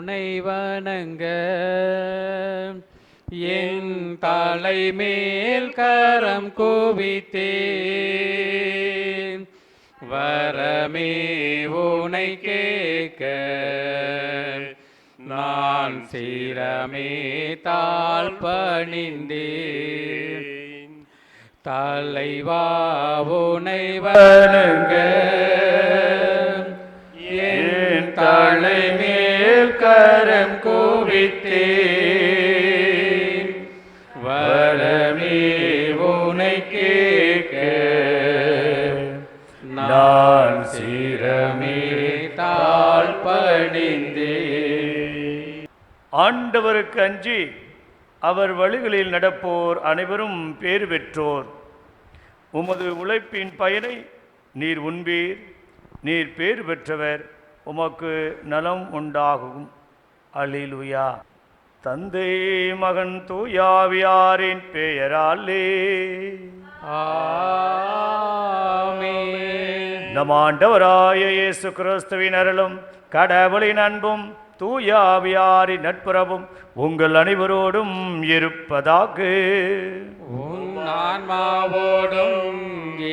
உனை வணங்க என் தலைமேல் கரம் குவித்தேன். வரமே உனை கேட்க நான் சிரமே தாழ் பணிந்தேன். தலைவா உனை வணங்க என் தலைமேல் கரம் குவித்தேன். வரமே உனை கேட்க நான் சிரமே தாழ் பணிந்தேன். ஆண்டவருக்கு அஞ்சி அவர் வழிகளில் நடப்போர் அனைவரும் பேறு பெற்றோர். உமது உழைப்பின் பயனை நீர் உண்பீர். நீர் பேறு பெற்றவர், உமக்கு நலம் உண்டாகும். அல்லேலூயா. தந்தை மகன் தூயாவியாரின் பெயராலே ஆமென். நம் ஆண்டவராய இயேசு கிறிஸ்துவின் அருளும் கடவுளின் அன்பும் தூயாவியாரின் நட்புறவும் உங்கள் அனைவரோடும் இருப்பதாக. உன் ஆன்மாவோடும்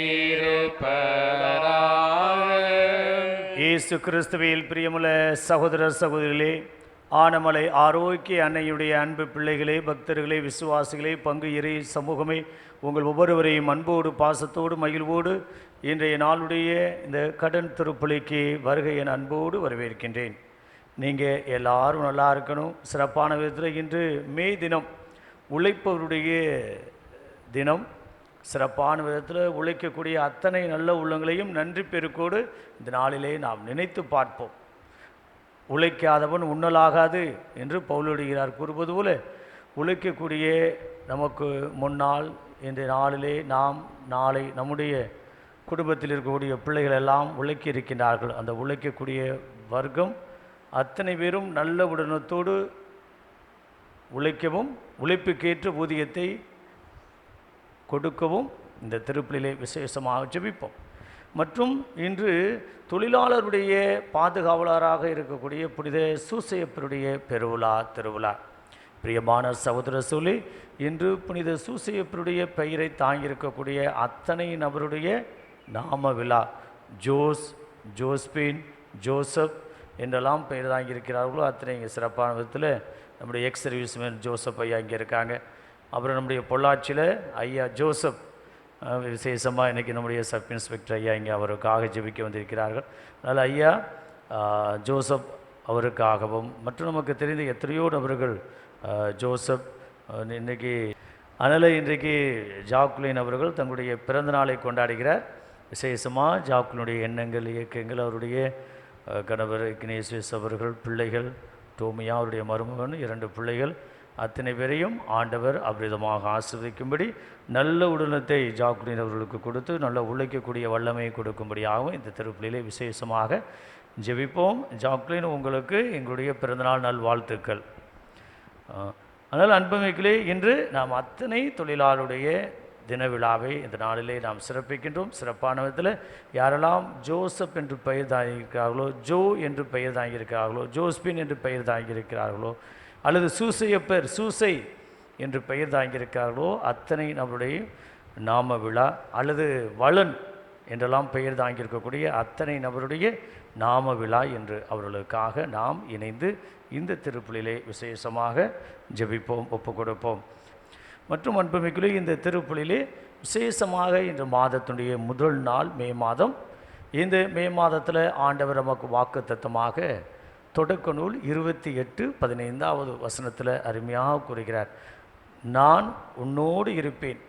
இருப்பதாக. இயேசு கிறிஸ்துவில் பிரியமுள்ள சகோதர சகோதரிகளே, ஆனமலை ஆரோக்கிய அன்னையுடைய அன்பு பிள்ளைகளே, பக்தர்களே, விசுவாசிகளே, பங்கு இறை சமூகமே, உங்கள் ஒவ்வொருவரையும் அன்போடு பாசத்தோடு மகிழ்வோடு இன்றைய நாளுடைய இந்த கடன் திருப்பலிக்கு வருகை என அன்போடு வரவேற்கின்றேன். நீங்கள் எல்லாரும் நல்லா இருக்கணும். சிறப்பான விதத்தில் இன்று மே தினம், உழைப்பவருடைய தினம். சிறப்பான விதத்தில் உழைக்கக்கூடிய அத்தனை நல்ல உள்ளங்களையும் நன்றி பெருக்கோடு இந்த நாளிலே நாம் நினைத்து பார்ப்போம். உழைக்காதவன் உண்ணலாகாது என்று பவுலடிகிறார் கூறுவது போல, உழைக்கக்கூடிய நமக்கு முன்னால் இன்றைய நாளிலே நாம் நாளை நம்முடைய குடும்பத்தில் இருக்கக்கூடிய பிள்ளைகள் எல்லாம் உழைக்க இருக்கின்றார்கள். அந்த உழைக்கக்கூடிய வர்க்கம் அத்தனை பேரும் நல்ல உடனத்தோடு உழைக்கவும் உழைப்புக்கேற்ற ஊதியத்தை கொடுக்கவும் இந்த திருப்பலிலே விசேஷமாக ஜெபிப்போம். மற்றும் இன்று தொழிலாளருடைய பாதுகாவலராக இருக்கக்கூடிய புனித சூசையப்பருடைய திருவிழா. பிரியமான சகோதர சொல்லி, இன்று புனித சூசையப்பருடைய பெயரை தாங்கியிருக்கக்கூடிய அத்தனை நபருடைய நாம விழா. ஜோஸ், ஜோஸ்பின், ஜோசப் என்றெல்லாம் பெயர் தாங்கியிருக்கிறார்களோ அத்தனை இங்கே சிறப்பான விதத்தில் நம்முடைய எக்ஸ் சர்வீஸ்மேன் ஜோசப் ஐயா இங்கே இருக்காங்க. அப்புறம் நம்முடைய பொள்ளாச்சியில் ஐயா ஜோசப், விசேஷமாக இன்றைக்கி நம்முடைய சப் இன்ஸ்பெக்டர் ஐயா இங்கே அவருக்காக ஜெபிக்க வந்திருக்கிறார்கள். அதனால் ஐயா ஜோசப் அவருக்காகவும் மற்றும் நமக்கு தெரிந்த எத்தனையோ நபர்கள் ஜோசப் இன்றைக்கி இன்றைக்கு ஜாக்குலின் அவர்கள் தங்களுடைய பிறந்த நாளை கொண்டாடுகிறார். விசேஷமாக ஜாக்குலினுடைய எண்ணங்கள், இயக்கங்கள், அவருடைய கணவர் இக்னேசியஸ் அவர்கள், பிள்ளைகள் டோமியா அவருடைய மருமகன், 2 பிள்ளைகள், அத்தனை பேரையும் ஆண்டவர் அவ்விதமாக ஆசீர்வதிக்கும்படி நல்ல உடலத்தை ஜாக்குலின் அவர்களுக்கு கொடுத்து நல்ல உழைக்கக்கூடிய வல்லமையை கொடுக்கும்படியாகவும் இந்த திருப்பலியிலே விசேஷமாக ஜெபிப்போம். ஜாக்குலின், உங்களுக்கு எங்களுடைய பிறந்தநாள் நல் வாழ்த்துக்கள். அதனால் அன்புமிக்கலே, இன்று நாம் அத்தனை தொழிலாளருடைய தின விழாவை இந்த நாளிலே நாம் சிறப்பிக்கின்றோம். சிறப்பான விதத்தில் யாரெல்லாம் ஜோசப் என்று பெயர் தாங்கியிருக்கிறார்களோ, ஜோ என்று பெயர் தாங்கியிருக்கிறார்களோ, ஜோஸ்பின் என்று பெயர் தாங்கியிருக்கிறார்களோ, அல்லது சூசையப்பர் சூசை என்று பெயர் தாங்கியிருக்கிறார்களோ அத்தனை நம்முடைய நாம விழா, அல்லது வளன் என்றெல்லாம் பெயர் தாங்கியிருக்கக்கூடிய அத்தனை நபருடைய நாம விழா என்று அவர்களுக்காக நாம் இணைந்து இந்த திருப்பலியிலே விசேஷமாக ஜெபிப்போம், ஒப்பு கொடுப்போம். மற்றும் அன்புமிக்குள்ளே இந்த திருப்பலியிலே விசேஷமாக இந்த மாதத்தினுடைய முதல் நாள் மே மாதம். இந்த மே மாதத்தில் ஆண்டவர் நமக்கு வாக்குத்தத்தமாக தொடக்க நூல் 28:15 வசனத்தில் அருமையாக கூறுகிறார். நான் உன்னோடு இருப்பேன்,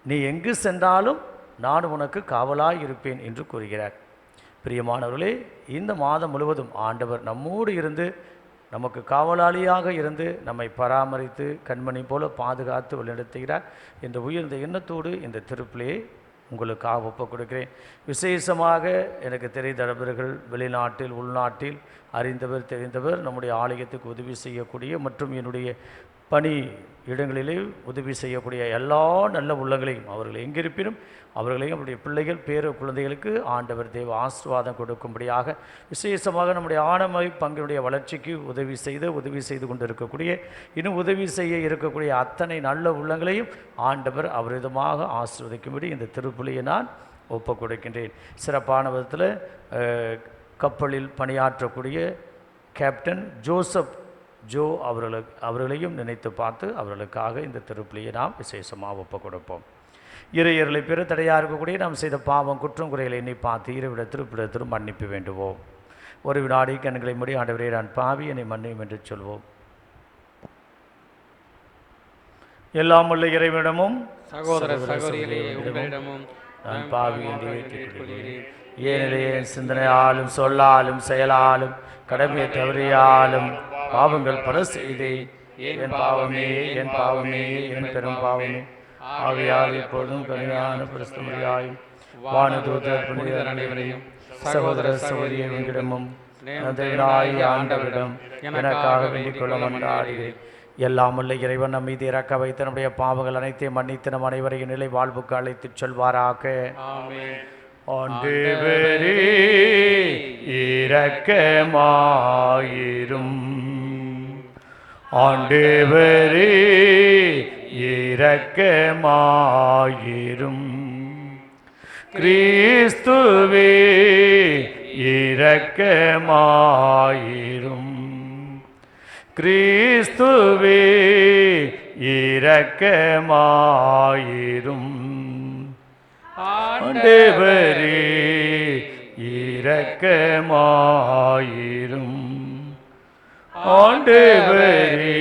நீ எங்கு சென்றாலும் நான் உனக்கு காவலாய் இருப்பேன் என்று கூறுகிறார். பிரியமானவர்களே, இந்த மாதம் முழுவதும் ஆண்டவர் நம்மோடு இருந்து நமக்கு காவலாளியாக இருந்து நம்மை பராமரித்து கண்மணி போல பாதுகாத்து வழிநடத்துகிறார் என்ற உயர்ந்த எண்ணத்தோடு இந்த திருப்பலியை உங்களுக்காக ஒப்புக் கொடுக்கிறேன். விசேஷமாக எனக்கு தெரிந்த நபர்கள், வெளிநாட்டில் உள்நாட்டில் அறிந்தவர் தெரிந்தவர் நம்முடைய ஆலயத்துக்கு உதவி செய்யக்கூடிய மற்றும் என்னுடைய பணி இடங்களிலே உதவி செய்யக்கூடிய எல்லா நல்ல உள்ளங்களையும் அவர்கள் எங்கிருப்பினும் அவர்களையும் அவருடைய பிள்ளைகள் பேர குழந்தைகளுக்கு ஆண்டவர் தேவ ஆசீர்வாதம் கொடுக்கும்படியாக விசேஷமாக நம்முடைய ஆணமை பங்கினுடைய வளர்ச்சிக்கு உதவி செய்து கொண்டிருக்கக்கூடிய இன்னும் உதவி செய்ய இருக்கக்கூடிய அத்தனை நல்ல உள்ளங்களையும் ஆண்டவர் அவரிதமாக ஆசீர்வதிக்கும்படி இந்த திருப்புலியை நான் ஒப்புக் கொடுக்கின்றேன். சிறப்பான விதத்தில் கப்பலில் பணியாற்றக்கூடிய கேப்டன் ஜோ அவர்களையும் நினைத்து பார்த்து அவர்களுக்காக இந்த திருப்பலியை நாம் விசேஷமாக ஒப்புக் கொடுப்போம். இறையர்களை பெரு தடையாக இருக்கக்கூடிய நாம் செய்த பாவம் குற்றம் குறைகளை எண்ணி பார்த்து திருப்பிடத்திலும் மன்னிப்பு வேண்டுவோம். ஒரு வினாடி கண்களை மூடி ஆண்டவரே நான் பாவி என்னை மன்னியும் என்று சொல்வோம். எல்லாம் உள்ள இறைவனிடமும் சகோதர சகோதரிகளே உங்களிடமும் நான் பாவி என்று ஏற்றுக்கொள்கிறேன். ஏனிலே சிந்தனையாலும் சொல்லாலும் செயலாலும் கடமையை தவறியாலும் பாவங்கள் பல செய்தேன். என் பாவமே என் பாவமே என் பெரும் பாவமே. ஆகையால் எப்பொழுதும் கனியான பிரஸ்தமரியாயும் வானதூதர் புனிதர் அனைவரையும் சகோதர சகோதரிகளிடமும் ஆண்டவரிடம் எனக்காக வேண்டிக் கொள்ள மன்றாடுகிறேன். எல்லாம் உள்ள இறைவன் நம் மீது இறக்க வைத்து நம்முடைய பாவங்கள் அனைத்தையும் மன்னித்து நம் அனைவரையும் நிலை வாழ்வுக்கு அழைத்துச் செல்வாராக. ஆண்டவரே இரக்கமாயிரும். ஆண்டவரே இரக்கமாயிரும். கிறிஸ்துவே இரக்கமாயிரும். கிறிஸ்துவே இரக்கமாயிரும். ஆண்டவரே இரக்கமாயிரும். ஆண்டவரே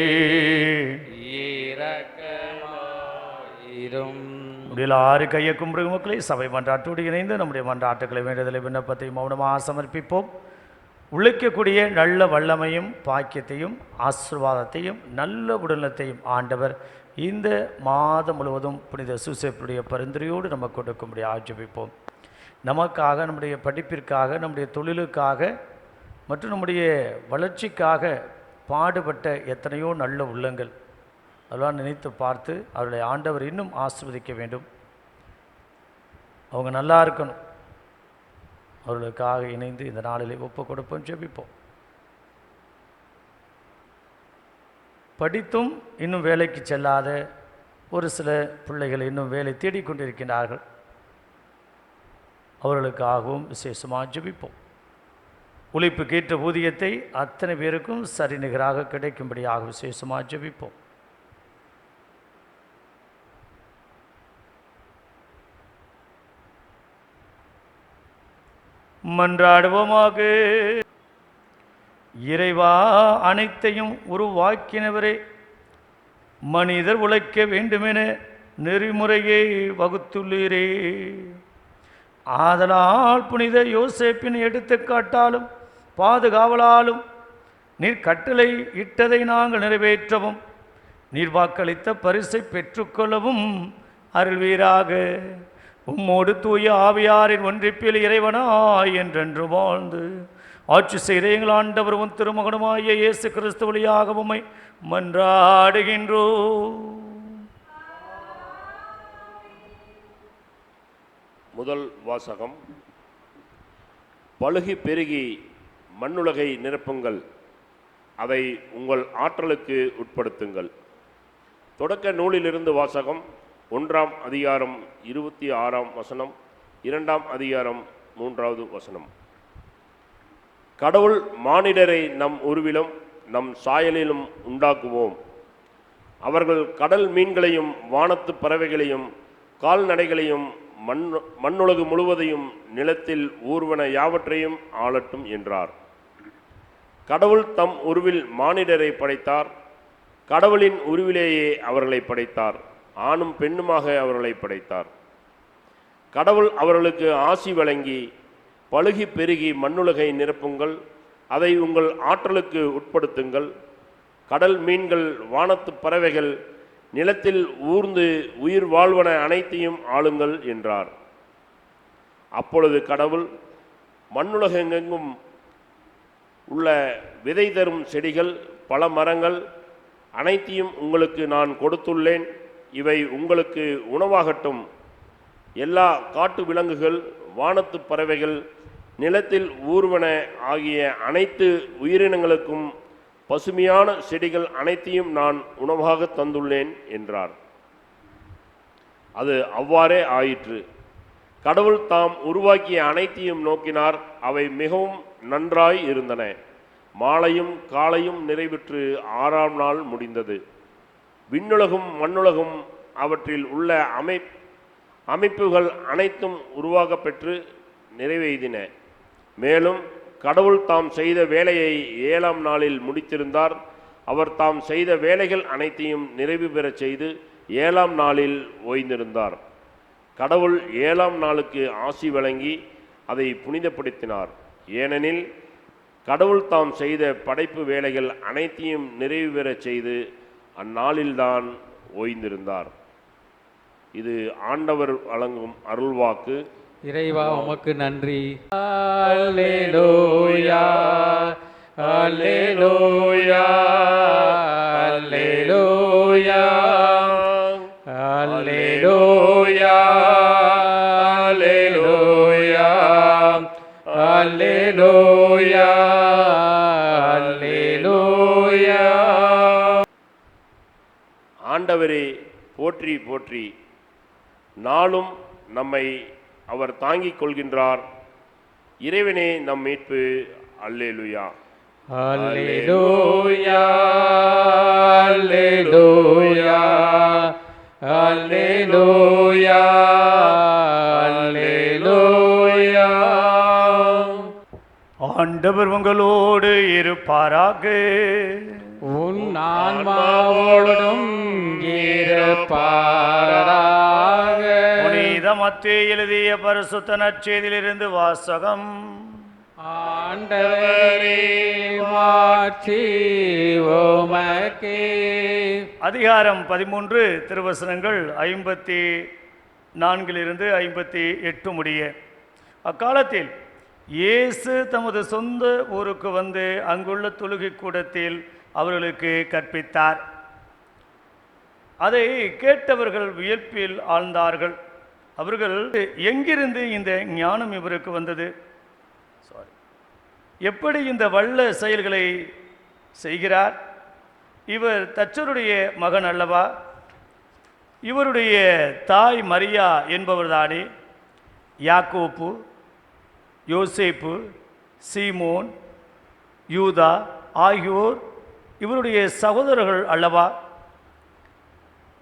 இரக்கமாயிரும். முடியல 6 கையை கும்பிடுங்க மக்களை. சபை மன்றாட்டோடு இணைந்து நம்முடைய மன்றாட்டுக்களை வேண்டுதலை விண்ணப்பத்தை மௌனமாக சமர்ப்பிப்போம். உழைக்கக்கூடிய நல்ல வல்லமையும் பாக்கியத்தையும் ஆசீர்வாதத்தையும் நல்ல உடலத்தையும் ஆண்டவர் இந்த மாதம் முழுவதும் புனித சூசேப்புடைய பரிந்துரையோடு நமக்கு கொடுக்கும்படி ஆஜபிப்போம். நமக்காக நம்முடைய படிப்பிற்காக நம்முடைய தொழிலுக்காக மற்றும் நம்முடைய வளர்ச்சிக்காக பாடுபட்ட எத்தனையோ நல்ல உள்ளங்கள் அதெல்லாம் நினைத்து பார்த்து அவர்களை ஆண்டவர் இன்னும் ஆசீர்வதிக்க வேண்டும். அவங்க நல்லா இருக்கணும். அவர்களுக்காக இணைந்து இந்த நாளிலே ஒப்புக் கொடுப்போம், ஜெபிப்போம். படித்தும் இன்னும் வேலைக்கு செல்லாத ஒரு சில பிள்ளைகள் இன்னும் வேலை தேடிக்கொண்டிருக்கிறார்கள். அவர்களுக்காகவும் விசேஷமாக ஜெபிப்போம். உழைப்புக்கேற்ற ஊதியத்தை அத்தனை பேருக்கும் சரிநிகராக கிடைக்கும்படியாக விசேஷமாக ஜெபிப்போம். மன்றாடுவோமாக. இறைவா, அனைத்தையும் உருவாக்கினவரே, மனிதர் உழைக்க வேண்டுமென நெறிமுறையை வகுத்துள்ளீரே. ஆதலால் புனித யோசேப்பின் எடுத்துக்காட்டாலும் பாதுகாவலாலும் நீர் கட்டளை இட்டதை நாங்கள் நிறைவேற்றவும் நீர் வாக்களித்த பரிசை பெற்றுக்கொள்ளவும் அருள்வீராக. உம்மோடு தூய ஆவியாரின் ஒன்றிப்பில் இறைவனாய் என்றென்று வாழ்ந்து ஆட்சி செய்த எங்கள் ஆண்டவரும் திருமகனுமாய இயேசு கிறிஸ்து வழியாக உம்மை மன்றாடுகின்றோம். முதல் வாசகம். பலுகி பெருகி மண்ணுலகை நிரப்புங்கள், அதை உங்கள் ஆற்றலுக்கு உட்படுத்துங்கள். தொடக்க நூலிலிருந்து வாசகம். 1ஆம் அதிகாரம் 26ஆம் வசனம், 2ஆம் அதிகாரம் 3வது வசனம். கடவுள் மானிடரை நம் உருவிலும் நம் சாயலிலும் உண்டாக்குவோம். அவர்கள் கடல் மீன்களையும் வானத்து பறவைகளையும் கால்நடைகளையும் மண்ணுலகு முழுவதையும் நிலத்தில் ஊர்வன யாவற்றையும் ஆளட்டும் என்றார். கடவுள் தம் உருவில் மானிடரை படைத்தார். கடவுளின் உருவிலேயே அவர்களை படைத்தார். ஆணும் பெண்ணுமாக அவர்களை படைத்தார். கடவுள் அவர்களுக்கு ஆசி வழங்கி, பலுகி பெருகி மண்ணுலகை நிரப்புங்கள், அதை உங்கள் ஆற்றலுக்கு உட்படுத்துங்கள். கடல் மீன்கள் வானத்து பறவைகள் நிலத்தில் ஊர்ந்து உயிர் வாழ்வன அனைத்தையும் ஆளுங்கள் என்றார். அப்பொழுது கடவுள் மண்ணுலகெங்கும் உள்ள விதை தரும் செடிகள், பல மரங்கள், அனைத்தையும் உங்களுக்கு நான் கொடுத்துள்ளேன். இவை உங்களுக்கு உணவாகட்டும். எல்லா காட்டு விலங்குகள், வானத்து பறவைகள், நிலத்தில் ஊர்வன ஆகிய அனைத்து உயிரினங்களுக்கும் பசுமையான செடிகள் அனைத்தையும் நான் உணவாக தந்துள்ளேன் என்றார். அது அவ்வாறே ஆயிற்று. கடவுள் தாம் உருவாக்கிய அனைத்தையும் நோக்கினார். அவை மிகவும் நன்றாய் இருந்தன. மாலையும் காலையும் நிறைவுற்று 6ஆம் நாள் முடிந்தது. விண்ணுலகும் மண்ணுலகும் அவற்றில் உள்ள அமைப்புகள் அனைத்தும் உருவாக பெற்று நிறைவெய்தின. மேலும் கடவுள் தாம் செய்த வேலையை 7ஆம் நாளில் முடித்திருந்தார். அவர் தாம் செய்த வேலைகள் அனைத்தையும் நிறைவு பெறச் செய்து 7ஆம் நாளில் ஓய்ந்திருந்தார். கடவுள் 7ஆம் நாளுக்கு ஆசி வழங்கி அதை புனிதப்படுத்தினார். ஏனெனில் கடவுள் தாம் செய்த படைப்பு வேலைகள் அனைத்தையும் நிறைவு பெறச் செய்து அந்நாளில்தான் ஓய்ந்திருந்தார். இது ஆண்டவர் வழங்கும் அருள்வாக்கு. இறைவா உமக்கு நன்றி. அல்லேலூயா அல்லேலூயா அல்லேலூயா அல்லேலூயா அல்லேலூயா அல்லேலூயா அல்லேலூயா. ஆண்டவரே போற்றி போற்றி. நாளும் நம்மை அவர் தாங்கிக் கொள்கின்றார். இறைவனே நம் மீட்பு. அல்லேலூயா அல்லேலூயா அல்லேலூயா அல்லேலூயா அல்லேலூயா. ஆண்டவர் உங்களோடு இருப்பாராக. உன் ஆன்மாவோடும் இருப்பாராக. புனித மத்தேயு எழுதிய பரிசுத்த நற்செய்தியிலிருந்து வாசகம். ஆண்டவரே மாட்சி உமக்கே. அதிகாரம் 13, திருவசனங்கள் 54 58 முடிய. அக்காலத்தில் இயேசு தமது சொந்த ஊருக்கு வந்து அங்குள்ள தொழுகை கூடத்தில் அவர்களுக்கு கற்பித்தார். அதை கேட்டவர்கள் வியப்பில் ஆழ்ந்தார்கள். அவர்கள், எங்கிருந்து இந்த ஞானம் இவருக்கு வந்தது? எப்படி இந்த வல்ல செயல்களை செய்கிறார்? இவர் தச்சருடைய மகன் அல்லவா? இவருடைய தாய் மரியா என்பவர்தானே? யாக்கோப்பு, யோசேப்பு, சீமோன், யூதா ஆகியோர் இவருடைய சகோதரர்கள் அல்லவா?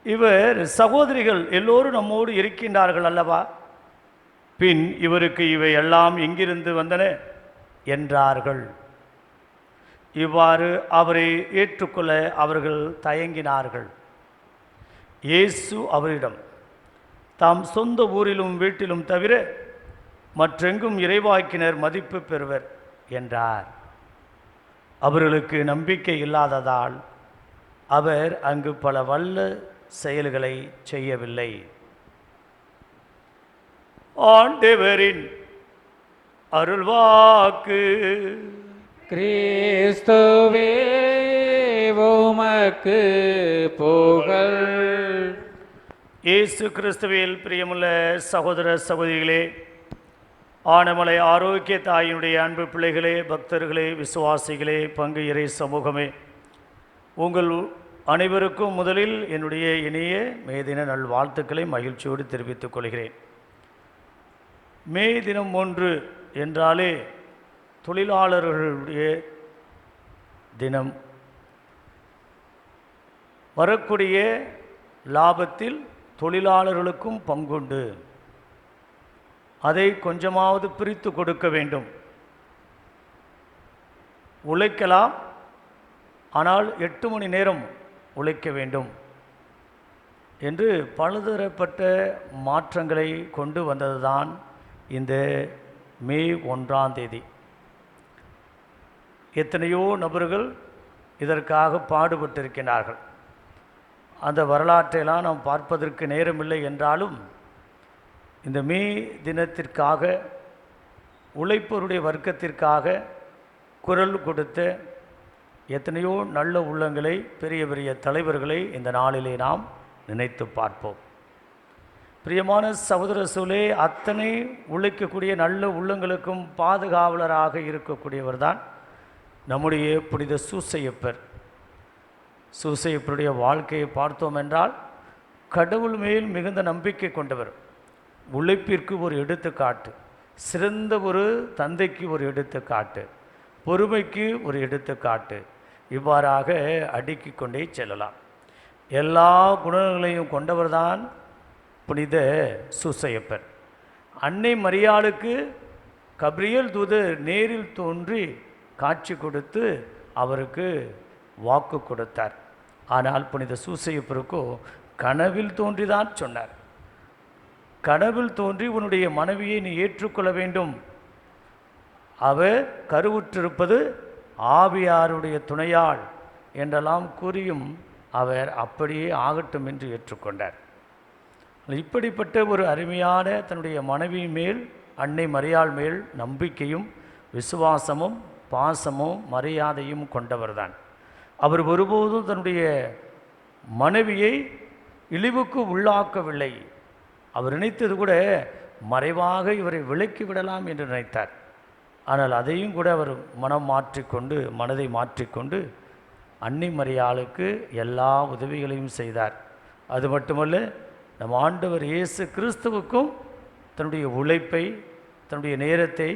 இவர் சகோதரிகள் எல்லோரும் நம்மோடு இருக்கின்றார்கள் அல்லவா? பின் இவருக்கு இவை எல்லாம் எங்கிருந்து வந்தன என்றார்கள். இவ்வாறு அவரை ஏற்றுக்கொள்ள அவர்கள் தயங்கினார்கள். இயேசு அவரிடம், தாம் சொந்த ஊரிலும் வீட்டிலும் தவிர மற்றெங்கும் இறைவாக்கினர் மதிப்பு பெறுவர் என்றார். அவர்களுக்கு நம்பிக்கை இல்லாததால் அவர் அங்கு பல வல்ல செயல்களை செய்யவில்லை. ஆண்டவரின் அருள்வாக்கு. கிறிஸ்துவே உமக்கு புகழ். இயேசு கிறிஸ்துவில் பிரியமுள்ள சகோதர சகோதரிகளே, ஆனமலை ஆரோக்கிய தாயினுடைய அன்பு பிள்ளைகளே, பக்தர்களே, விசுவாசிகளே, பங்கு இறை சமூகமே, உங்கள் அனைவருக்கும் முதலில் என்னுடைய இனிய மே தின நல்வாழ்த்துக்களை மகிழ்ச்சியோடு தெரிவித்துக் கொள்கிறேன். மே தினம் 1 என்றாலே தொழிலாளர்களுடைய தினம். வரக்கூடிய லாபத்தில் தொழிலாளர்களுக்கும் பங்குண்டு. அதை கொஞ்சமாவது பிரித்து கொடுக்க வேண்டும். உழைக்கலாம், ஆனால் 8 மணி நேரம் உழைக்க வேண்டும் என்று பலதரப்பட்ட மாற்றங்களை கொண்டு வந்ததுதான் இந்த மே 1ஆம் தேதி. எத்தனையோ நபர்கள் இதற்காக பாடுபட்டிருக்கிறார்கள். அந்த வரலாற்றையெல்லாம் நாம் பார்ப்பதற்கு நேரமில்லை என்றாலும், இந்த மே தினத்திற்காக உழைப்பவருடைய வர்க்கத்திற்காக குரல் கொடுத்த எத்தனையோ நல்ல உள்ளங்களை, பெரிய பெரிய தலைவர்களை இந்த நாளிலே நாம் நினைத்து பார்ப்போம். பிரியமான சகோதர சூழலே, அத்தனை உழைக்கக்கூடிய நல்ல உள்ளங்களுக்கும் பாதுகாவலராக இருக்கக்கூடியவர் தான் நம்முடைய புனித சூசையப்பர். சூசையப்பருடைய வாழ்க்கையை பார்த்தோம் என்றால் கடவுள் மேல் மிகுந்த நம்பிக்கை கொண்டவர், உழைப்பிற்கு ஒரு எடுத்துக்காட்டு, சிறந்த ஒரு தந்தைக்கு ஒரு எடுத்துக்காட்டு, பொறுமைக்கு ஒரு எடுத்துக்காட்டு, இவ்வாறாக அடுக்கிக் கொண்டே செல்லலாம். எல்லா குணங்களையும் கொண்டவர்தான் புனித சூசையப்பர். அன்னை மரியாளுக்கு கபிரியேல் தூதர் நேரில் தோன்றி காட்சி கொடுத்து அவருக்கு வாக்கு கொடுத்தார். ஆனால் புனித சூசையப்பருக்கோ கனவில் தோன்றிதான் சொன்னார். கனவில் தோன்றி உன்னுடைய மனைவியை நீ ஏற்றுக்கொள்ள வேண்டும், அவர் கருவுற்றிருப்பது ஆவியாருடைய துணையால் என்றெல்லாம் கூறியும் அவர் அப்படியே ஆகட்டும் என்று ஏற்றுக்கொண்டார். இப்படிப்பட்ட ஒரு அருமையான தன்னுடைய மனைவி மேல், அன்னை மரியாள் மேல் நம்பிக்கையும் விசுவாசமும் பாசமும் மரியாதையும் கொண்டவர்தான். அவர் ஒருபோதும் தன்னுடைய மனைவியை இழிவுக்கு உள்ளாக்கவில்லை. அவர் நினைத்தது கூட மறைவாக இவரை விலக்கி விடலாம் என்று நினைத்தார். ஆனால் அதையும் கூட அவர் மனதை மாற்றிக்கொண்டு அன்னை மரியாளுக்கு எல்லா உதவிகளையும் செய்தார். அது மட்டுமல்ல, நம் ஆண்டவர் இயேசு கிறிஸ்துவுக்கும் தன்னுடைய உழைப்பை, தன்னுடைய நேரத்தை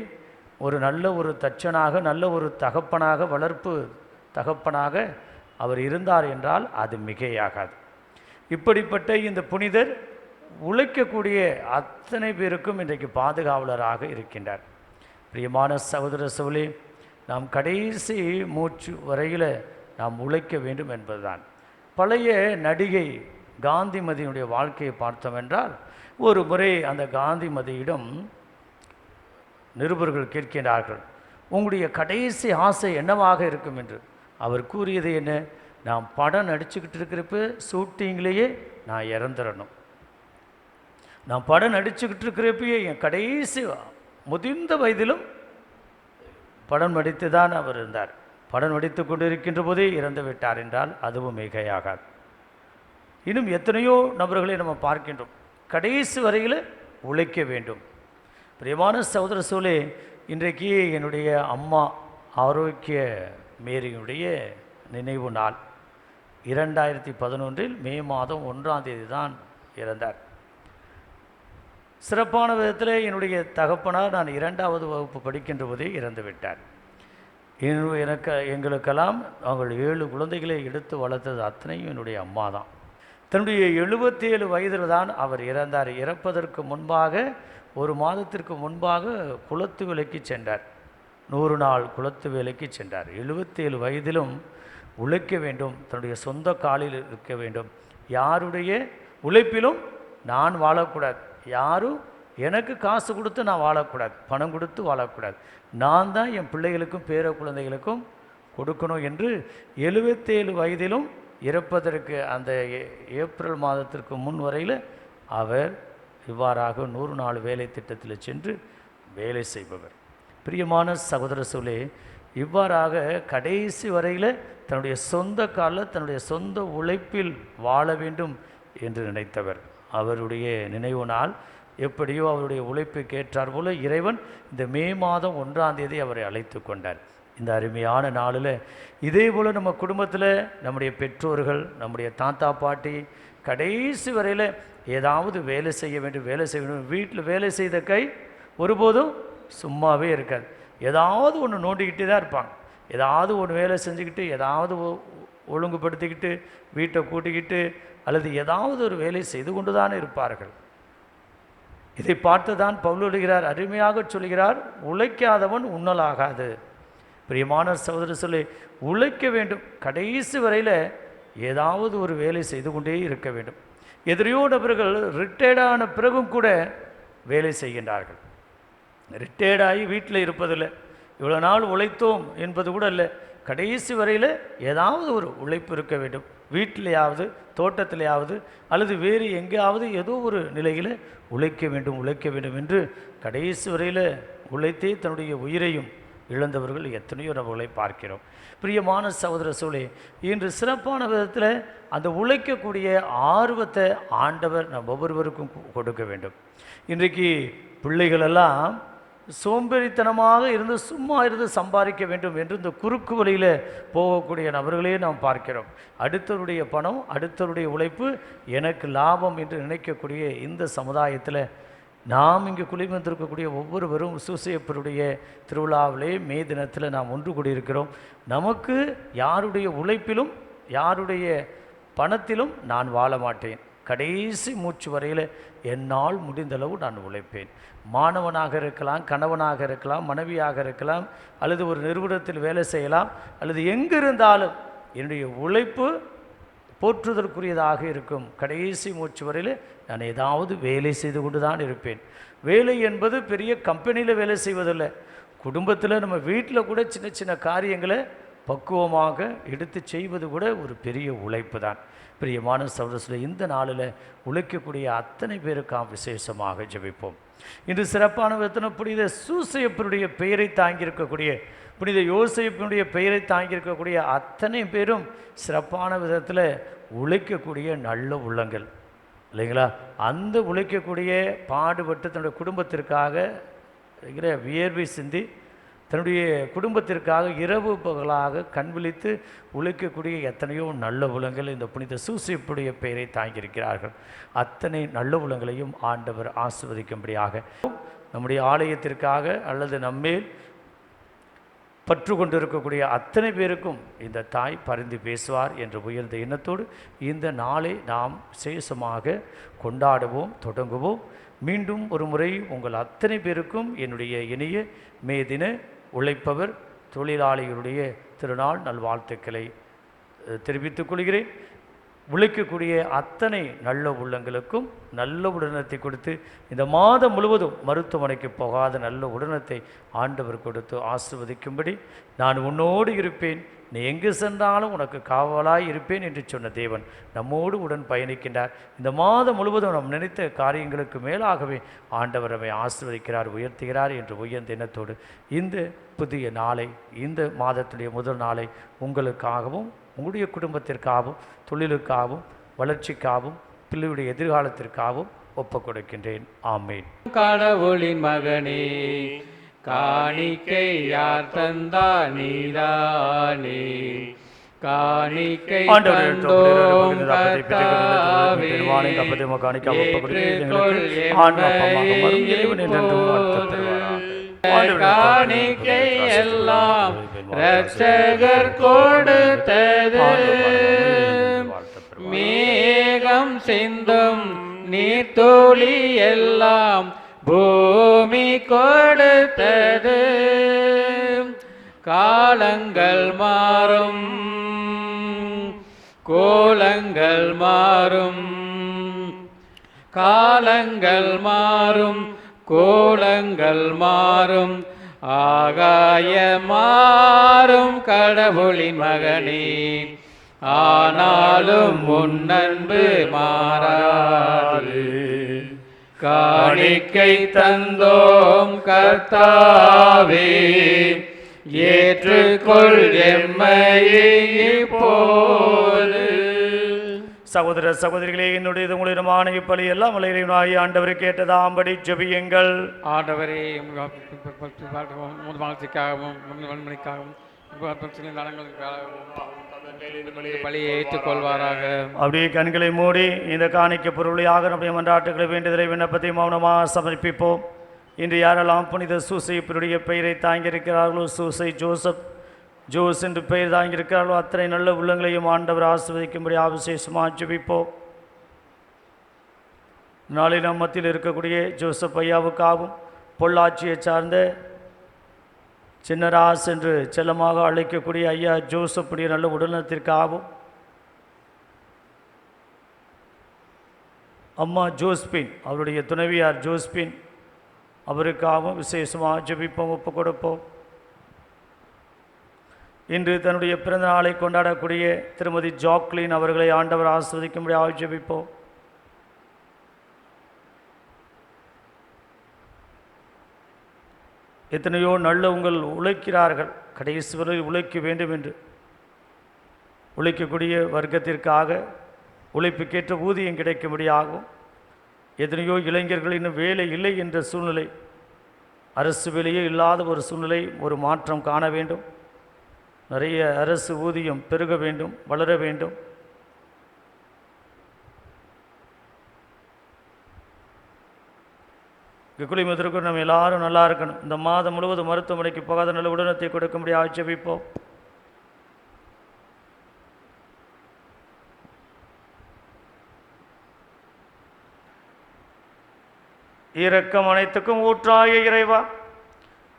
ஒரு நல்ல ஒரு தச்சனாக, நல்ல ஒரு தகப்பனாக, வளர்ப்பு தகப்பனாக அவர் இருந்தார் என்றால் அது மிகையாகாது. இப்படிப்பட்ட இந்த புனிதர் உழைக்கக்கூடிய அத்தனை பேருக்கும் இன்றைக்கு பாதுகாவலராக இருக்கின்றார். பிரியமான சகோதர சகோதரி, நாம் கடைசி மூச்சு வரையில் நாம் உழைக்க வேண்டும் என்பதுதான். பழைய நடிகை காந்திமதியினுடைய வாழ்க்கையை பார்த்தோம் என்றால், ஒரு முறை அந்த காந்திமதியிடம் நிருபர்கள் கேட்கின்றார்கள், உங்களுடைய கடைசி ஆசை என்னவாக இருக்கும் என்று. அவர் கூறியது என்ன? நான் படம் நடிச்சுக்கிட்டு இருக்கிறப்ப ஷூட்டிங்லேயே நான் இறந்துடணும், நான் படம் நடிச்சுக்கிட்டு இருக்கிறப்பயே என் கடைசி முதிர்ந்த வயதிலும் படம் நடித்து தான் அவர் இருந்தார், படம் நடித்து கொண்டு இருக்கின்ற போதே இறந்து விட்டார் என்றால் அதுவும் மிகையாகாது. இன்னும் எத்தனையோ நபர்களை நம்ம பார்க்கின்றோம், கடைசி வரையில் உழைக்க வேண்டும். பிரியமான சகோதர சூழலே, இன்றைக்கு என்னுடைய அம்மா ஆரோக்கிய மேரியினுடைய நினைவு நாள். 2011 மே மாதம் 1ஆம் தேதி தான் இறந்தார். சிறப்பான விதத்தில் என்னுடைய தகப்பனார் நான் 2வது வகுப்பு படிக்கின்ற போதே இறந்து விட்டார். எங்களுக்கெல்லாம் அவங்கள் 7 குழந்தைகளை எடுத்து வளர்த்தது அத்தனையும் என்னுடைய அம்மா தான். தன்னுடைய 77 வயதில் தான் அவர் இறந்தார். இறப்பதற்கு முன்பாக 1 மாதத்திற்கு முன்பாக குளத்து வேலைக்கு சென்றார். 100 நாள் குளத்து வேலைக்கு சென்றார். 77 வயதிலும் உழைக்க வேண்டும், தன்னுடைய சொந்த காலில் இருக்க வேண்டும். யாருடைய உழைப்பிலும் நான் வாழக்கூடாது, யாரும் எனக்கு காசு கொடுத்து நான் வாழக்கூடாது, பணம் கொடுத்து வாழக்கூடாது, நான் தான் என் பிள்ளைகளுக்கும் பேர குழந்தைகளுக்கும் கொடுக்கணும் என்று 77 வயதிலும் இறப்பதற்கு அந்த ஏப்ரல் மாதத்திற்கு முன் வரையில் அவர் இவ்வாறாக 100 நாள் வேலை திட்டத்தில் சென்று வேலை செய்பவர். பிரியமான சகோதர சூழலே, இவ்வாறாக கடைசி வரையில் தன்னுடைய சொந்த காலில் தன்னுடைய சொந்த உழைப்பில் வாழ வேண்டும் என்று நினைத்தவர். அவருடைய நினைவு நாள் எப்படியோ அவருடைய உழைப்புக்கு ஏற்றார் போல இறைவன் இந்த மே மாதம் 1ஆம் தேதி அவரை அழைத்து கொண்டார். இந்த அருமையான நாளில் இதே போல் நம்ம குடும்பத்தில் நம்முடைய பெற்றோர்கள், நம்முடைய தாத்தா பாட்டி கடைசி வரையில் ஏதாவது வேலை செய்ய வேண்டும். வீட்டில் வேலை செய்த கை ஒருபோதும் சும்மாவே இருக்காது, ஏதாவது ஒன்று நோண்டிக்கிட்டே தான் இருப்பாங்க. ஏதாவது ஒன்று வேலை செஞ்சுக்கிட்டு, ஏதாவது ஒழுங்குபடுத்திக்கிட்டு, வீட்டை கூட்டிக்கிட்டு, அல்லது ஏதாவது ஒரு வேலை செய்து கொண்டு தான் இருப்பார்கள். இதை பார்த்து தான் பவுல் எழுதுகிறார், அருமையாக சொல்கிறார், உழைக்காதவன் உண்ணலாகாது. பிரியமான சகோதர சொல்லி, உழைக்க வேண்டும், கடைசி வரையில் ஏதாவது ஒரு வேலை செய்து கொண்டே இருக்க வேண்டும். எதிரையோ நபர்கள் ரிட்டையர்டான பிறகும் கூட வேலை செய்கின்றார்கள். ரிட்டையர்டாகி வீட்டில் இருப்பதில்லை, இவ்வளோ நாள் உழைத்தோம் என்பது கூட இல்லை, கடைசி வரையில் ஏதாவது ஒரு உழைப்பு இருக்க வேண்டும். வீட்டிலையாவது, தோட்டத்திலேயாவது, அல்லது வேறு எங்கேயாவது ஏதோ ஒரு நிலையில் உழைக்க வேண்டும் என்று கடைசி வரையில் உழைத்தே தன்னுடைய உயிரையும் இழந்தவர்கள் எத்தனையோ நபர்களை பார்க்கிறோம். பிரியமான சகோதர சோழே, இன்று சிறப்பான விதத்தில் அந்த உழைக்கக்கூடிய ஆர்வத்தை ஆண்டவர் நம் ஒவ்வொருவருக்கும் கொடுக்க வேண்டும். இன்றைக்கு பிள்ளைகளெல்லாம் சோம்பேறித்தனமாக இருந்து சும்மா இருந்து சம்பாதிக்க வேண்டும் என்று இந்த குறுக்கு வழியில் போகக்கூடிய நபர்களே நாம் பார்க்கிறோம். அடுத்தவருடைய பணம், அடுத்தவருடைய உழைப்பு எனக்கு லாபம் என்று நினைக்கக்கூடிய இந்த சமுதாயத்தில் நாம் இங்கே குடிவந்திருக்கக்கூடிய ஒவ்வொருவரும் சூசையப்பருடைய திருவிழாவிலே மே தினத்தில் நாம் ஒன்று கூடியிருக்கிறோம். நமக்கு யாருடைய உழைப்பிலும் யாருடைய பணத்திலும் நான் வாழ மாட்டேன். கடைசி மூச்சு வரையில் என்னால் முடிந்தளவு நான் உழைப்பேன். மாணவனாக இருக்கலாம், கணவனாக இருக்கலாம், மனைவியாக இருக்கலாம், அல்லது ஒரு நிறுவனத்தில் வேலை செய்யலாம், அல்லது எங்கிருந்தாலும் என்னுடைய உழைப்பு போற்றுதற்குரியதாக இருக்கும். கடைசி மூச்சு வரையில் நான் ஏதாவது வேலை செய்து கொண்டு தான் இருப்பேன். வேலை என்பது பெரிய கம்பெனியில் வேலை செய்வதில்லை. குடும்பத்தில் நம்ம வீட்டில் கூட சின்ன சின்ன காரியங்களை பக்குவமாக எடுத்து செய்வது கூட ஒரு பெரிய உழைப்பு தான். பிரியமான சகோதரர்களே, இந்த நாளில் உழைக்கக்கூடிய அத்தனை பேருக்காம் விசேஷமாக ஜெபிப்போம். இன்று சிறப்பான விதத்தில் புனித சூசையப்பருடைய பெயரை தாங்கியிருக்கக்கூடிய, புனித யோசேப்பினுடைய பெயரை தாங்கியிருக்கக்கூடிய அத்தனை பேரும் சிறப்பான விதத்தில் உழைக்கக்கூடிய நல்ல உள்ளங்கள் இல்லைங்களா? அந்த உழைக்கக்கூடிய பாடுபட்டு தன்னுடைய குடும்பத்திற்காக வியர்வை சிந்தி தன்னுடைய குடும்பத்திற்காக இரவு பகலாக கண் விழித்து உழைக்கக்கூடிய எத்தனையோ நல்ல உலகங்கள் இந்த புனித சூசையப்பருடைய பெயரை தாங்கியிருக்கிறார்கள். அத்தனை நல்ல உலகங்களையும் ஆண்டவர் ஆசீர்வதிக்கும்படியாக நம்முடைய ஆலயத்திற்காக அல்லது நம்மேல் பற்று கொண்டிருக்கக்கூடிய அத்தனை பேருக்கும் இந்த தாய் பரிந்து பேசுவார் என்ற உயர்ந்த எண்ணத்தோடு இந்த நாளை நாம் விசேஷமாக கொண்டாடுவோம், தொடங்குவோம். மீண்டும் ஒரு முறை உங்கள் அத்தனை பேருக்கும் என்னுடைய இனிய மே தின உழைப்பவர் தொழிலாளிகளுடைய திருநாள் நல்வாழ்த்துக்களை தெரிவித்துக் கொள்கிறேன். உழைக்கக்கூடிய அத்தனை நல்ல உள்ளங்களுக்கும் நல்ல உடனத்தை கொடுத்து இந்த மாதம் முழுவதும் மருத்துவமனைக்கு போகாத நல்ல உடனத்தை ஆண்டவர் கொடுத்து ஆசீர்வதிக்கும்படி நான் உன்னோடு இருப்பேன், நீ எங்கு சென்றாலும் உனக்கு காவலாய் இருப்பேன் என்று சொன்ன தேவன் நம்மோடு உடன் பயணிக்கின்றார். இந்த மாதம் முழுவதும் நாம் நினைத்த காரியங்களுக்கு மேலாகவே ஆண்டவர் நம்மை ஆசீர்வதிக்கிறார், உயர்த்துகிறார் என்று உயர்ந்த எண்ணத்தோடு இந்த புதிய நாளை, இந்த மாதத்துடைய முதல் நாளை உங்களுக்காகவும் உங்களுடைய குடும்பத்திற்காகவும் தொழிலுக்காகவும் வளர்ச்சிக்காகவும் பிள்ளையுடைய எதிர்காலத்திற்காகவும் ஒப்புக் கொடுக்கின்றேன். ஆமேன். கடவுளின் மகனே, காணிக்கை யார் தந்தா நீதானே, காணிக்கை தந்தோம் கர்த்தாவே, ஏற்றுக்கொள் காணிக்கை எல்லாம் இரட்சகர் கொடுத்தது, மேகம் சிந்தும் நீர்த்துளி எல்லாம் பூமி கொடுத்தது. காலங்கள் மாறும், கோலங்கள் மாறும், காலங்கள் மாறும், கோலங்கள் மாறும், ஆகாய மாறும் கடவுளின் மகனே, ஆனாலும் உன்னன்பு மாறாது. காணிக்கை தந்தோம் கர்த்தாவே, ஏற்றுக்கொள் எம்மையே இப்போது. சகோதர சகோதரிகளே, என்னுடைய உங்களிடமான இப்பலி எல்லாம் மலையினாகி ஆண்டவரை கேட்டதாம்படி ஜெபியுங்கள். ஆண்டவரே, வளர்ச்சிக்காகவும் வன்மணிக்காகவும் பலியை ஏற்றுக்கொள்வாராக. அப்படியே கண்களை மூடி இந்த காணிக்க பொருளையாக நம்முடைய மன்றாட்டுகளை வேண்டுதலை விண்ணப்பத்தை மௌனமாக சமர்ப்பிப்போம். இன்று யாரெல்லாம் புனித சூசையப்பருடைய பெயரை தாங்கியிருக்கிறார்களோ, சூசை ஜோசப் ஜோஸ் என்று பெயர் தாங்கியிருக்கிறார்களோ அத்தனை நல்ல உள்ளங்களையும் ஆண்டவர் ஆசீர்வதிக்கும்படி விசேஷமாக ஜெபிப்போம். நாளில் நம் மத்தியில் இருக்கக்கூடிய ஜோசப் ஐயாவுக்காகவும் பொள்ளாச்சியை சார்ந்த சின்னராஸ் என்று செல்லமாக அழைக்கக்கூடிய ஐயா ஜோசப்புடைய நல்ல உடல்நலத்திற்காகவும், அம்மா ஜோஸ்பின் அவருடைய துணைவியார் ஜோஸ்பின் அவருக்காகவும் விசேஷமாக ஜெபிப்போம், ஒப்பு கொடுப்போம். இன்று தன்னுடைய பிறந்த நாளை கொண்டாடக்கூடிய திருமதி ஜாக்லின் அவர்களை ஆண்டவர் ஆசீர்வதிக்கும்படி ஜெபிப்போம். எத்தனையோ நல்லவங்கள் உழைக்கிறார்கள், கடைசி வரை உழைக்க வேண்டும் என்று. உழைக்கக்கூடிய வர்க்கத்திற்காக உழைப்புக்கேற்ற ஊதியம் கிடைக்கும்படியாகவும் எத்தனையோ இளைஞர்கள் இன்னும் வேலை இல்லை என்ற சூழ்நிலை, அரசு வேலையே இல்லாத ஒரு சூழ்நிலை, ஒரு மாற்றம் காண வேண்டும். நிறைய அரசு ஊதியம் பெருக வேண்டும், வளர வேண்டும். குளிமத்திற்கு நம்ம எல்லாரும் நல்லா இருக்கணும். இந்த மாதம் முழுவதும் மருத்துவமனைக்கு போகாத நல்ல உடனத்தை கொடுக்கும்படி ஆட்சேபிப்போம். இரக்கம் அனைத்துக்கும் ஊற்றாய இறைவா,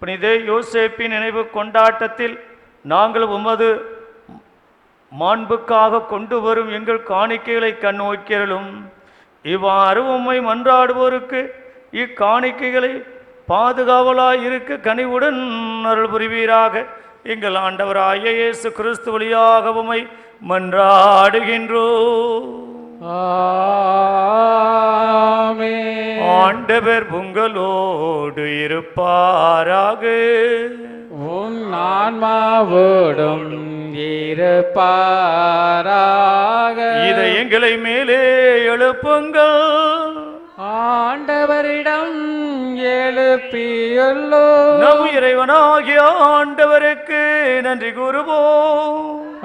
புனித யோசேப்பின் நினைவு கொண்டாட்டத்தில் நாங்கள் உமது மாண்புக்காக கொண்டு வரும் எங்கள் காணிக்கைகளை கண்ணோக்கியலும். இவ்வாறு உம்மை மன்றாடுவோருக்கு இக்காணிக்கைகளை பாதுகாவலாய் இருக்க கனிவுடன் அருள் புரிவீராக. எங்கள் ஆண்டவராய இயேசு கிறிஸ்து வழியாக உம்மை மன்றாடுகின்றோம். ஆமென். ஆண்டவர் உங்களோடு இருப்பாராக. உன் ஆன்மாவோடும் இருப்பாராக. இதை எங்களை மேலே எழுப்புங்கள். ஆண்டவரிடம் எழுப்பியுள்ளோ. நம் இறைவனாகிய ஆண்டவருக்கு நன்றி கூறுவோம்.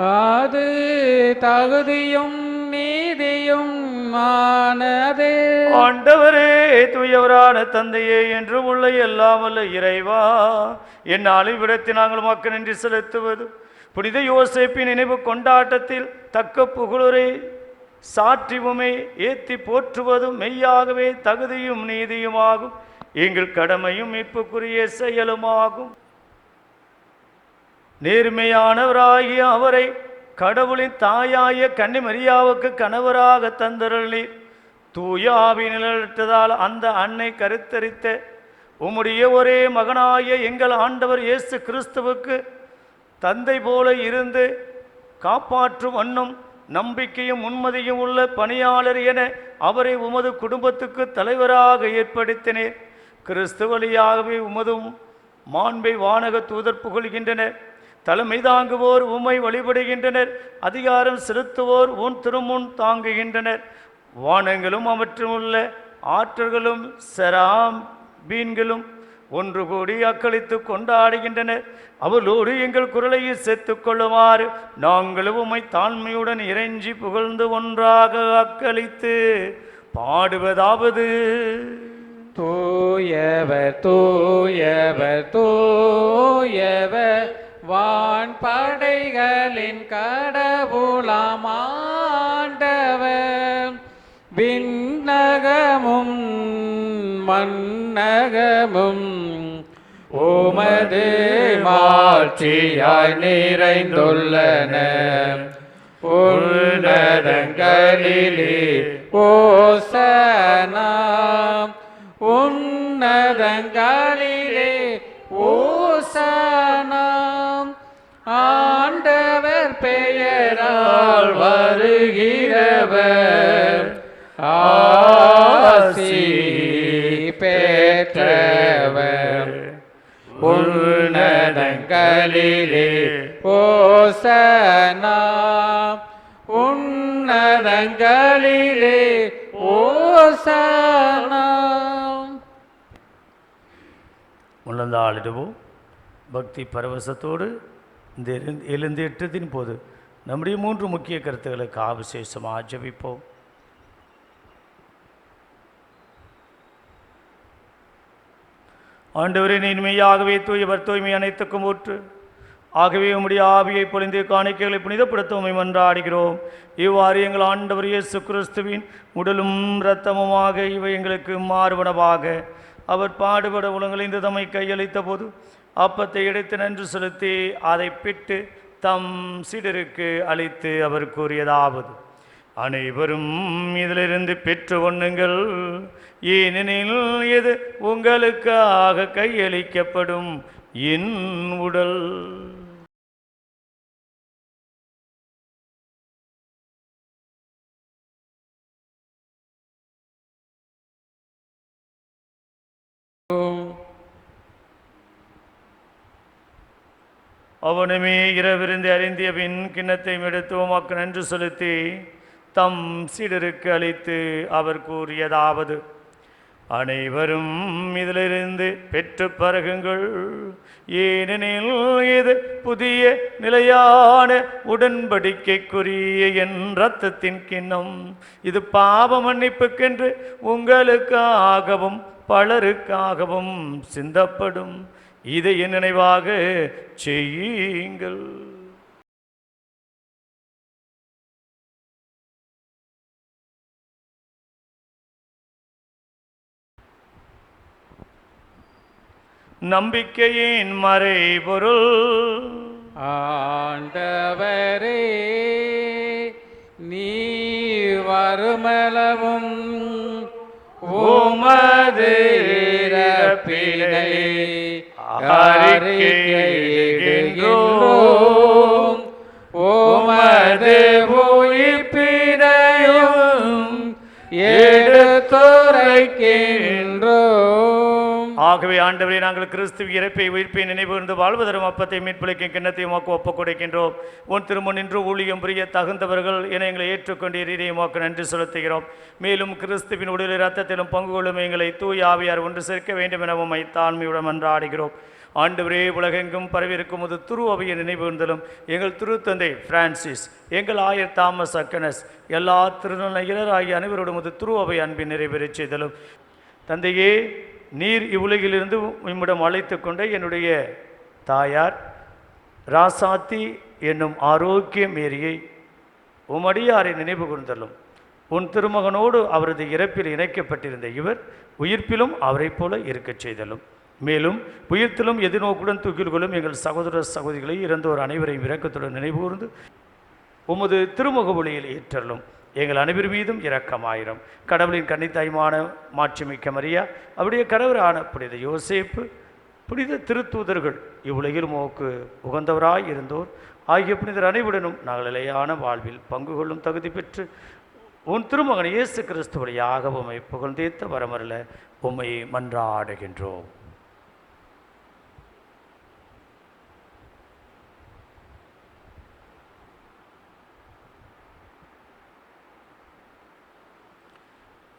அது தகுதியும் நீதியும் ஆனதே. ஆண்டவரே, தூயவரான தந்தையே, என்றும் உள்ள எல்லாம் வல்ல இறைவா, என்னாலும் விடத்தை நாங்கள் மக்கள் நன்றி செலுத்துவது புனித யோசேப்பின் நினைவு கொண்டாட்டத்தில் தக்க புகழுரை சாற்றிவுமே ஏத்தி போற்றுவதும் மெய்யாகவே தகுதியும் நீதியுமாகும். எங்கள் கடமையும் மீட்புக்குரிய செயலுமாகும். நேர்மையானவராகிய அவரை கடவுளின் தாயாய கன்னிமரியாவுக்கு கணவராக தந்தருளீர். தூய ஆவி நிழலிட்டதால் அந்த அன்னை கருத்தரித்த உம்முடைய ஒரே மகனாய எங்கள் ஆண்டவர் இயேசு கிறிஸ்துவுக்கு தந்தை போல இருந்து காப்பாற்றும் வண்ணம் நம்பிக்கையும் உண்மதியும் உள்ள பணியாளர் என அவரை உமது குடும்பத்துக்கு தலைவராக ஏற்படுத்தினேர். கிறிஸ்து வழியாகவே உமதும் மாண்பை வானக தூதர் புகழ்கின்றனர். தலைமை தாங்குவோர் உம்மை வழிபடுகின்றனர். அதிகாரம் செலுத்துவோர் உன் திருமுன் தாங்குகின்றனர். வானங்களும் அவற்றுமுள்ள ஆற்றல்களும் செராம்பீன்களும் ஒன்று கூடி அக்களித்து கொண்டாடுகின்றனர். அவளோடு எங்கள் குரலை சேர்த்துக் கொள்ளுமாறு நாங்களும் உம்மை தாழ்மையுடன் இறைஞ்சி புகழ்ந்து ஒன்றாக அக்களித்து பாடுவதாவது: தூயவர் தூயவர் தூயவர் வான்படைகளின் கடவுளாம் ஆண்டவர். விண்ணகமும் மண்ணகமும் உமது மாட்சியாய் நிறைந்துள்ளன. உன்னதங்களிலே ஓசனா, உன்னதங்களிலே ஓசனா. ஆண்டவர் பெயரால் வருகிறவர் ஆசி பெற்றவர். உன்னதங்களிலே ஓசனா, உன்னதங்களிலே ஓசனா. முழந்தாளிடுவோம். பக்தி பரவசத்தோடு இந்த எழுந்தேற்றத்தின் போது நம்முடைய 3 முக்கிய கருத்துக்களுக்கு விசேஷமாக ஜெபிப்போம். ஆண்டவரே, இனிமையாகவே தூயவர் தூய்மை அனைத்துக்கும் ஊற்று. ஆகவே உம்முடைய ஆவியை பொழிந்து காணிக்கைகளை புனிதப்படுத்த உம்மை மன்றாடுகிறோம். இவ்வாறு எங்கள் ஆண்டவர் இயேசு கிறிஸ்துவின் உடலும் இரத்தமுமாக இவை எங்களுக்கு மாறுபடவாக. அவர் பாடுபட உலகங்களிந்து தம்மை கையளித்த போது அப்பத்தை எடுத்து நன்றி செலுத்தி அதை பிட்டு தம் சீடருக்கு அளித்து அவர் கூறியதாவது: அனைவரும் இதிலிருந்து பெற்று உண்ணுங்கள், ஏனெனில் இது உங்களுக்காக கையளிக்கப்படும் என் உடல். அவனுமே இரவிருந்து அறிந்திய பின் கிண்ணத்தை எடுத்து உமக்கு நன்றி செலுத்தி தம் சீடருக்கு அளித்து அவர் கூறியதாவது: அனைவரும் இதிலிருந்து பெற்று பருகுங்கள், ஏனெனில் இது புதிய நிலையான உடன்படிக்கைக்குரிய என் இரத்தத்தின் கிண்ணம். இது பாவ மன்னிப்புக்கென்று உங்களுக்காகவும் பலருக்காகவும் சிந்தப்படும். இதை என் நினைவாக செய்யுங்கள். நம்பிக்கையின் மறைபொருள். ஆண்டவரே, நீ வருமளவும் உமது இறப்பினை அறிக்கையிடுகின்றோம், உமது உயிர்ப்பினையும் எடுத்துரைக்கின்றோம். ஆகவே ஆண்டவரே, நாங்கள் கிறிஸ்துவ இறப்பை உயிர்ப்பை நினைவுகூர்ந்து வாழ்வதரும் அப்பத்தை மீட்பளிக்கும் கிண்ணத்தை உமக்கு ஒப்புக் கொடுக்கின்றோம். உன் திருமுன் நின்று ஊழியம் புரிய தகுந்தவர்கள் என எங்களை ஏற்றுக்கொண்டீர். இதை உமக்கு நன்றி செலுத்துகிறோம். மேலும் கிறிஸ்துவின் உடலில் இரத்தத்திலும் பங்கு கொள்ளும் எங்களை தூய ஆவியார் ஒன்று சேர்க்க வேண்டும் என உம்மை தாழ்மையுடன் மன்றாடுகிறோம். ஆண்டவரே, உலகெங்கும் பரவியிருக்கும் ஒரு துரு அவையை நினைவுகூர்ந்தலும் எங்கள் திருத்தந்தை பிரான்சிஸ், எங்கள் ஆயர் தாமஸ் அக்கனஸ், எல்லா திருநங்கையர் ஆகிய அனைவரோடும் ஒரு துரு அவை அன்பின் நிறைவேறச் செய்தலும். தந்தையே, நீர் இவ்வுலகிலிருந்து உம்மிடம் அழைத்து கொண்ட என்னுடைய தாயார் ராசாத்தி என்னும் ஆரோக்கிய மேரியை உமடியாரை நினைவு கூர்ந்தலும். உன் திருமகனோடு அவரது இறப்பில் இணைக்கப்பட்டிருந்த இவர் உயிர்ப்பிலும் அவரை போல இருக்கச் செய்தலும். மேலும் உயிர்த்திலும் எதிர்நோக்குடன் தூக்கில் கொள்ளும் எங்கள் சகோதர சகோதரிகளை இறந்தோர் அனைவரையும் இரக்கத்துடன் நினைவுகூர்ந்து உமது திருமுக ஒளியில் ஏற்றலும். எங்கள் அனைவர் மீதும் இரக்கமாயிரம். கடவுளின் கன்னித்தாய்மான மாட்சிமிக்க மரியா, அவருடைய கணவரான புனித யோசேப்பு, புனித திருத்தூதர்கள், இவ்வுலகில் உமக்கு உகந்தவராய் இருந்தோர் ஆகிய புனிதர் அனைவருடனும் நாங்கள் நிலையான வாழ்வில் பங்கு கொள்ளும் தகுதி பெற்று உன் திருமகன் இயேசு கிறிஸ்து வழியாக உம்மை புகழ்ந்தேத்த வரமரல உம்மை மன்றாடுகின்றோம்.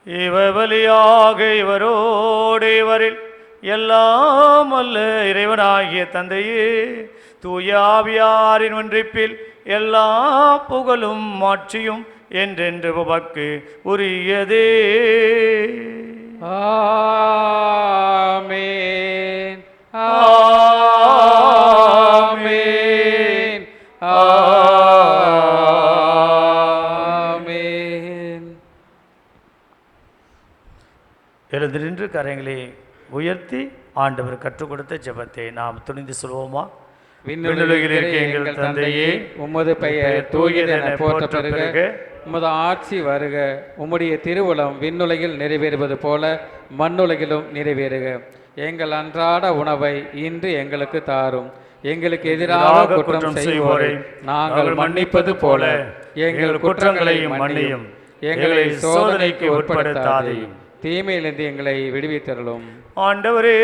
இவர் வழியாக இவரோடு இவரில் எல்லாம் அல்ல இறைவனாகிய தந்தையே, தூய ஆவியாரின் ஒன்றிப்பில் எல்லா புகழும் மாட்சியும் என்றென்று உமக்கு உரியதே. ஆமென், ஆமென், ஆமென். எழுந்து நின்று கரங்களை உயர்த்தி ஆண்டவர் கற்றுக் கொடுத்த ஜெபத்தை நாம் துணிந்து சொல்வோமா? விண்ணுலகில் இருக்க எங்கள் தந்தையே, உமது பெயர் தூயதென போற்ற பெறுக, உமது ஆட்சி வருக, உம்முடைய திருவுளம் விண்ணுலகில் நிறைவேறுவது போல மண்ணுலகிலும் நிறைவேறுக. எங்கள் அன்றாட உணவை இன்று எங்களுக்கு தாரும். எங்களுக்கு எதிராக குற்றம் செய்வோரை நாங்கள் மன்னிப்பது போல எங்கள் குற்றங்களையும் மன்னியும். எங்களை சோதனைக்கு உட்படுத்தாதேயும், தீமையிலிருந்து எங்களை விடுவித்தருளும். ஆண்டவரே,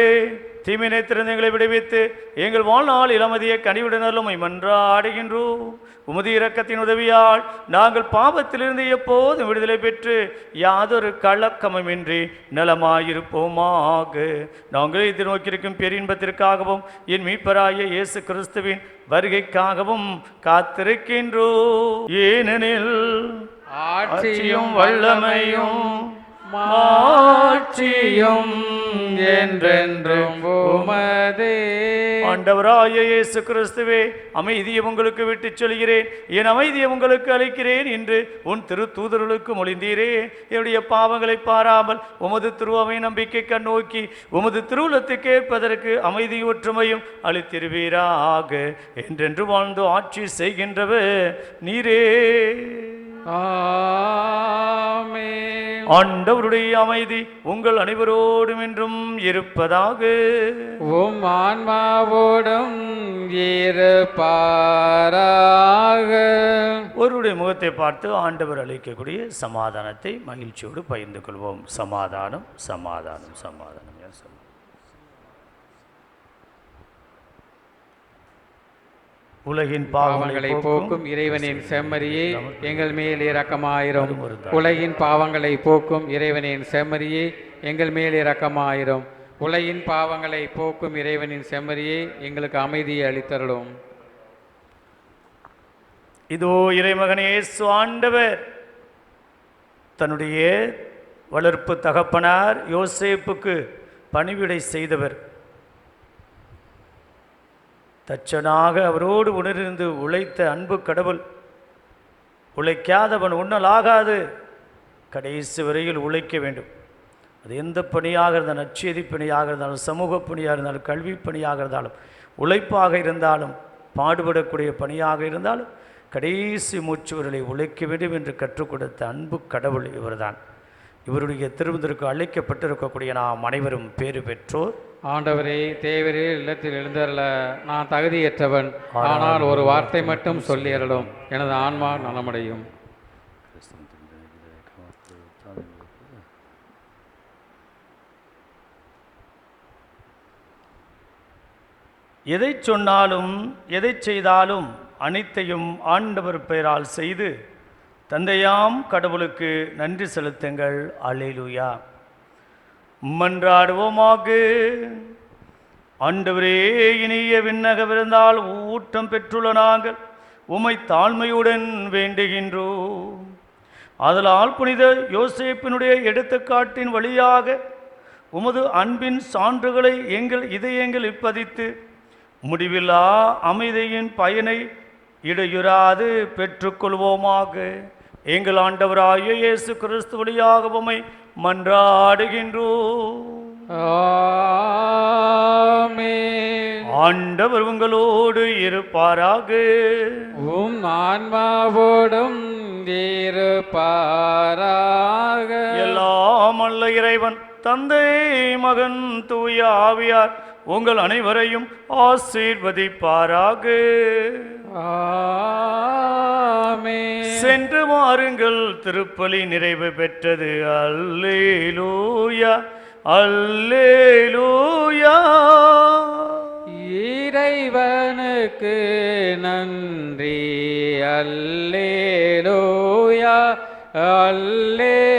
தீமையை திறந்து எங்களை விடுவித்து எங்கள் வாழ்நாள் இளமதியை கனிவுடனலும் மன்றாடுகின்றோம். உமது இரக்கத்தின் உதவியால் நாங்கள் பாவத்திலிருந்து எப்போதும் விடுதலை பெற்று யாதொரு கலக்கமுமின்றி நலமாயிருப்போமாக. நாங்கள் எதிர்நோக்கியிருக்கும் பேரின்பத்திற்காகவும் என் மீட்பராய இயேசு கிறிஸ்துவின் வருகைக்காகவும் காத்திருக்கின்றோம். ஏனெனில் ஆட்சியும் வல்லமையும் மாட்சியும் என்றென்றும் உமதே. ஆண்டவராய இயேசு கிறிஸ்துவே, அமைதியை உங்களுக்கு விட்டுச் சொல்கிறேன், என் அமைதியை உங்களுக்கு அளிக்கிறேன் என்று உன் திருத்தூதர்களுக்கு மொழிந்தீரே. என்னுடைய பாவங்களை பாராமல் உமது திருவை நம்பிக்கை கண்ணோக்கி உமது திருவுளத்தை கேட்பதற்கு அமைதி ஒற்றுமையும் அளித்திருவீராக. என்றென்று வாழ்ந்து ஆட்சி செய்கின்றவர் நீரே. ஆமென். ஆண்டவருடைய அமைதி உங்கள் அனைவரோடும் என்றும் இருப்பதாக. உம் ஆன்மாவோடும் இருப்பாராக. ஒருவருடைய முகத்தை பார்த்து ஆண்டவர் அளிக்கக்கூடிய சமாதானத்தை மகிழ்ச்சியோடு பகிர்ந்து கொள்வோம். சமாதானம், சமாதானம், சமாதானம். உலகின் பாவங்களை போக்கும் இறைவனின் செம்மறியே எங்கள் மேல் இரக்கமாயிரும். உலகின் பாவங்களை போக்கும் இறைவனின் செம்மறியே எங்கள் மேல் இரக்கமாயிரும். உலகின் பாவங்களை போக்கும் இறைவனின் செம்மறியே எங்களுக்கு அமைதியை அளித்தருளும். இதோ இறைமகனே இயேசு ஆண்டவர் தன்னுடைய வளர்ப்பு தகப்பனார் யோசேப்புக்கு பணிவிடை செய்தவர். தச்சனாக அவரோடு உணர்ந்து உழைத்த அன்பு கடவுள், உழைக்காதவன் உண்ணலாகாது, கடைசி வரையில் உழைக்க வேண்டும். அது எந்த பணியாக இருந்தாலும், நற்செய்தி பணியாக இருந்தாலும், சமூக பணியாக இருந்தாலும், கல்வி பணியாக இருந்தாலும், உழைப்பாக இருந்தாலும், பாடுபடக்கூடிய பணியாக இருந்தாலும் கடைசி மூச்சுவர்களை உழைக்க வேண்டும் என்று கற்றுக் கொடுத்த அன்பு கடவுள் இவர்தான். இவருடைய திருவிருந்திற்கு அழைக்கப்பட்டிருக்கக்கூடிய நாம் அனைவரும் பேறு பெற்றோர். ஆண்டவரே, தேவரே இல்லத்தில் எழுந்தருள நான் தகுதியற்றவன், ஆனால் ஒரு வார்த்தை மட்டும் சொல்லி அருளும், எனது ஆன்மா நலமடையும். எதை சொன்னாலும் எதை செய்தாலும் அனைத்தையும் ஆண்டவர் பெயரால் செய்து தந்தையாம் கடவுளுக்கு நன்றி செலுத்துங்கள். அல்லேலூயா. மன்றாடுவோமாக. ஆண்டவரே, இனிய விண்ணக விருந்தால் ஊட்டம் பெற்றுள்ள நாங்கள் உம்மை தாழ்மையுடன் வேண்டுகின்றோம். ஆதலால் புனித யோசேப்பினுடைய எடுத்துக்காட்டின் வழியாக உமது அன்பின் சான்றுகளை எங்கள் இதயங்களில் பதித்து முடிவில்லா அமைதியின் பயனை இடையுறாது பெற்றுக்கொள்வோமாக. எங்கள் ஆண்டவராகிய இயேசு கிறிஸ்து வழியாக உம்மை மன்றாடுகின்றோம். ஆமென். ஆண்டவர் உங்களோடு இருப்பாராக. உம் ஆன்மாவோடும் இருப்பாராக. எல்லாம் அல்ல இறைவன் தந்தை, மகன், தூய ஆவியார் உங்கள் அனைவரையும் ஆசீர்வதிப்பாராக. ஆமென். சென்று வாருங்கள், திருப்பலி நிறைவு பெற்றது. அல்லேலூயா, அல்லேலூயா. இறைவனுக்கு நன்றி. அல்லேலூயா, அல்லேலூயா.